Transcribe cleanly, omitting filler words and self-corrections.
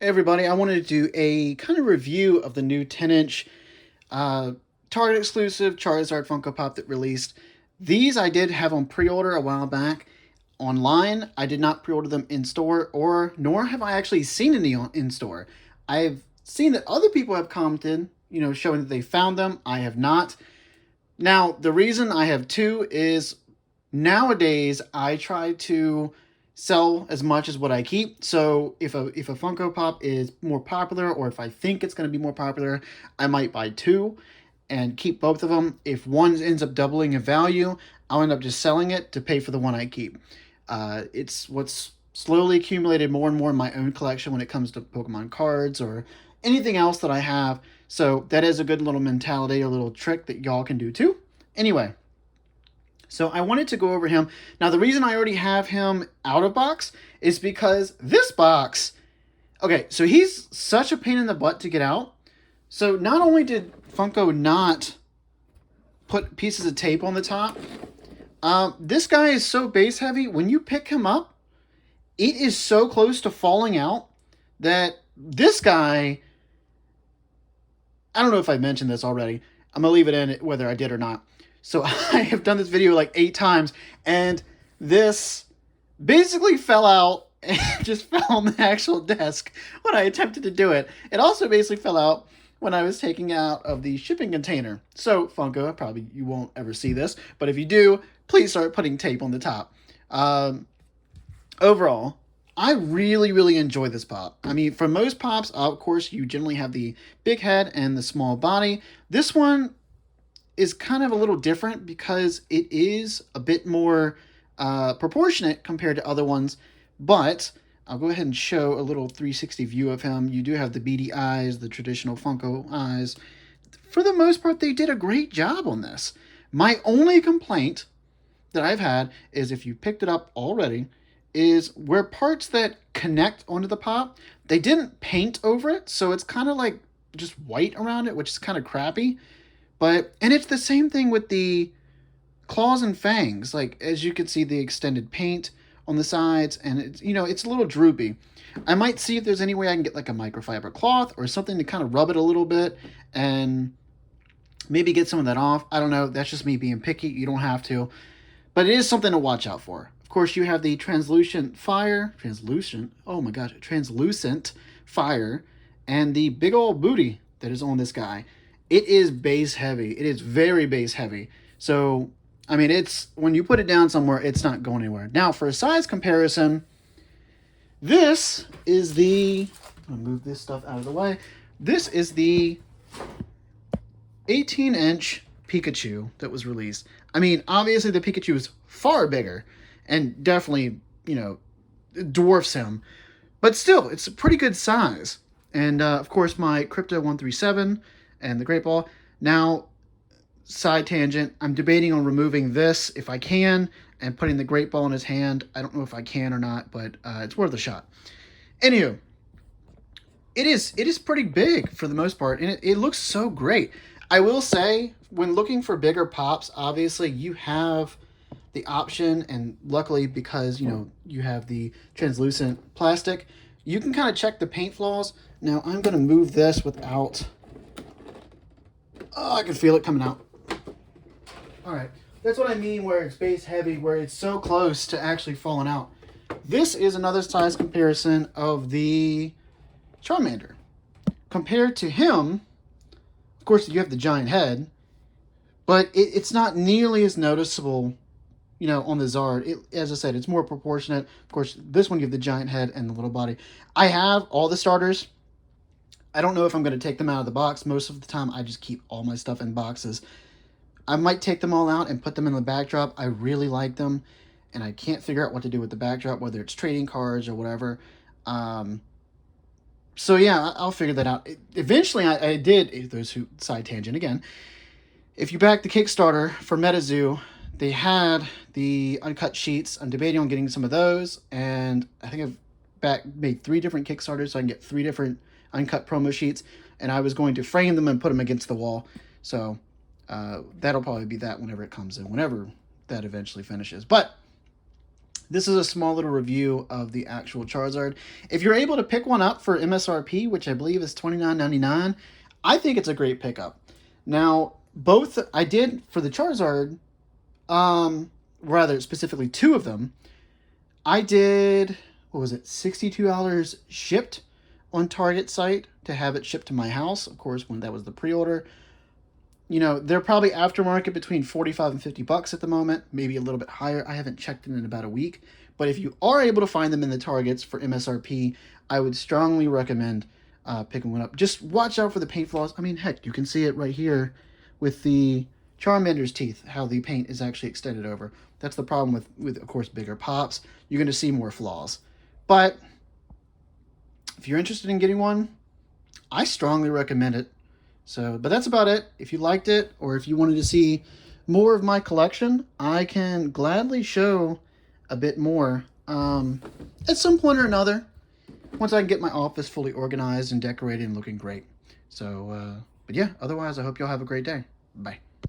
Hey everybody, I wanted to do a kind of review of the new 10-inch Target exclusive Charizard Funko Pop that released. These I did have on pre-order a while back online. I did not pre-order them in store, or nor have I actually seen any in store. I've seen that other people have commented, showing that they found them. I have not. Now, the reason I have two is nowadays I try to sell as much as what I keep. So if a Funko Pop is more popular, or if I think it's going to be more popular, I might buy two and keep both of them. If one ends up doubling in value, I'll end up just selling it to pay for the one I keep. It's what's slowly accumulated more and more in my own collection when it comes to Pokemon cards or anything else that I have. So that is a good little mentality, a little trick that y'all can do too. Anyway, so I wanted to go over him. Now, the reason I already have him out of box is because this box, okay, so he's such a pain in the butt to get out. So not only did Funko not put pieces of tape on the top, this guy is so base heavy. When you pick him up, it is so close to falling out that this guy, I don't know if I mentioned this already. I'm going to leave it in whether I did or not. So I have done this video like 8 times, and this basically fell out and just fell on the actual desk when I attempted to do it. It also basically fell out when I was taking out of the shipping container. So Funko, probably you won't ever see this, but if you do, please start putting tape on the top. Overall, I really, really enjoy this pop. I mean, for most pops, of course, you generally have the big head and the small body. This one is kind of a little different because it is a bit more proportionate compared to other ones, but I'll go ahead and show a little 360 view of him. You do have the beady eyes, the traditional Funko eyes. For the most part, they did a great job on this. My only complaint that I've had is, if you picked it up already, is where parts that connect onto the pop, they didn't paint over it, so it's kind of like just white around it, which is kind of crappy. And it's the same thing with the claws and fangs. Like, as you can see, the extended paint on the sides, and it's a little droopy. I might see if there's any way I can get like a microfiber cloth or something to kind of rub it a little bit and maybe get some of that off. I don't know. That's just me being picky. You don't have to. But it is something to watch out for. Of course, you have the translucent fire. Translucent? Oh my gosh. Translucent fire. And the big old booty that is on this guy. It is base heavy. It is very base heavy. So, I mean, it's when you put it down somewhere, it's not going anywhere. Now, for a size comparison, this is the... I'm going to move this stuff out of the way. This is the 18-inch Pikachu that was released. I mean, obviously the Pikachu is far bigger and definitely, dwarfs him. But still, it's a pretty good size. And, of course, my Crypto 137 and the Great Ball. Now, side tangent, I'm debating on removing this if I can and putting the Great Ball in his hand. I don't know if I can or not, but it's worth a shot. Anywho, it is pretty big for the most part, and it looks so great. I will say, when looking for bigger pops, obviously you have the option, and luckily because you have the translucent plastic, you can kind of check the paint flaws. Now I'm going to move this without... Oh, I can feel it coming out. All right, that's what I mean where it's base heavy, where it's so close to actually falling out. This is another size comparison of the Charmander. Compared to him, of course, you have the giant head, but it's not nearly as noticeable, on the Zard. As I said, it's more proportionate. Of course, this one you have the giant head and the little body. I have all the starters. I don't know if I'm going to take them out of the box. Most of the time, I just keep all my stuff in boxes. I might take them all out and put them in the backdrop. I really like them, and I can't figure out what to do with the backdrop, whether it's trading cards or whatever. So yeah, I'll figure that out. Eventually, I did, those who side tangent again, if you back the Kickstarter for MetaZoo, they had the uncut sheets. I'm debating on getting some of those, and I think I've made 3 different Kickstarters so I can get 3 different uncut promo sheets, and I was going to frame them and put them against the wall. So that'll probably be that whenever it comes in, whenever that eventually finishes. But This is a small little review of the actual Charizard. If you're able to pick one up for MSRP, which I believe is $29.99, I think it's a great pickup. Now, both I did for the Charizard, rather specifically two of them, I did, what was it, $62 shipped on Target site to have it shipped to my house. Of course, when that was the pre-order. You know, they're probably aftermarket between 45 and 50 bucks at the moment, maybe a little bit higher. I haven't checked in about a week. But if you are able to find them in the Targets for MSRP, I would strongly recommend picking one up. Just watch out for the paint flaws. I mean, heck, you can see it right here with the Charmander's teeth, how the paint is actually extended over. That's the problem with of course, bigger pops. You're going to see more flaws. But if you're interested in getting one, I strongly recommend it. So, but that's about it. If you liked it, or if you wanted to see more of my collection, I can gladly show a bit more at some point or another, once I can get my office fully organized and decorated and looking great. So, but yeah, otherwise, I hope y'all have a great day. Bye.